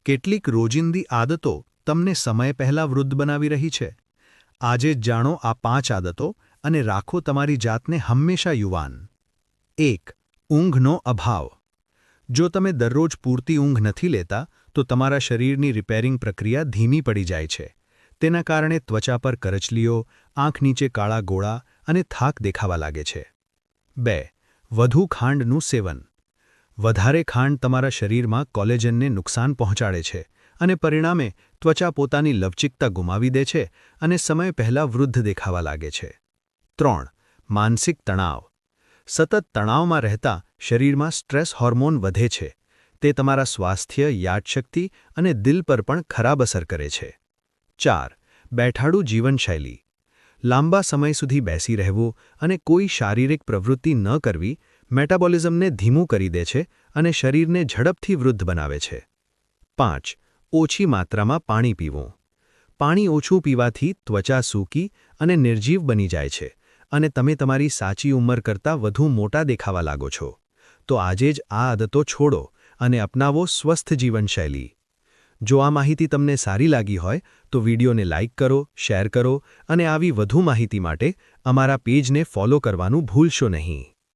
કેટલીક રોજિંદી આદતો તમને સમય પહેલાં વૃદ્ધ બનાવી રહી છે? આજે જ જાણો આ 5 આદતો અને રાખો તમારી જાતને હંમેશા યુવાન. 1. ઊંઘનો અભાવ. જો તમે દરરોજ પૂરતી ઊંઘ નથી લેતા તો તમારા શરીરની રિપેરિંગ પ્રક્રિયા ધીમી પડી જાય છે. તેના કારણે ત્વચા પર કરચલીઓ, આંખ નીચે કાળા ગોળા અને થાક દેખાવા લાગે છે. 2. વધુ ખાંડનું સેવન. વધારે ખાંડ તમારા શરીરમાં કોલેજનને નુકસાન પહોંચાડે છે અને પરિણામે ત્વચા પોતાની લવચિકતા ગુમાવી દે છે અને સમય પહેલાં વૃદ્ધ દેખાવા લાગે છે. 3. માનસિક તણાવ. સતત તણાવમાં રહેતા શરીરમાં સ્ટ્રેસ હોર્મોન વધે છે. તે તમારા સ્વાસ્થ્ય, યાદશક્તિ અને દિલ પર પણ ખરાબ અસર કરે છે. 4. બેઠાડું જીવનશૈલી. લાંબા સમય સુધી બેસી રહેવું અને કોઈ શારીરિક પ્રવૃત્તિ ન કરવી મેટાબોલિઝમને ધીમું કરી દે છે અને શરીરને ઝડપથી વૃદ્ધ બનાવે છે. 5. ઓછી માત્રામાં પાણી પીવું. પાણી ઓછું પીવાથી ત્વચા સૂકી અને નિર્જીવ બની જાય છે અને તમે તમારી સાચી ઉંમર કરતાં વધુ મોટા દેખાવા લાગો છો. તો આજે જ આ આદતો છોડો અને અપનાવો સ્વસ્થ જીવનશૈલી. જો આ માહિતી તમને સારી લાગી હોય તો વિડીયોને લાઇક કરો, શેર કરો અને આવી વધુ માહિતી માટે અમારા પેજને ફોલો કરવાનું ભૂલશો નહીં.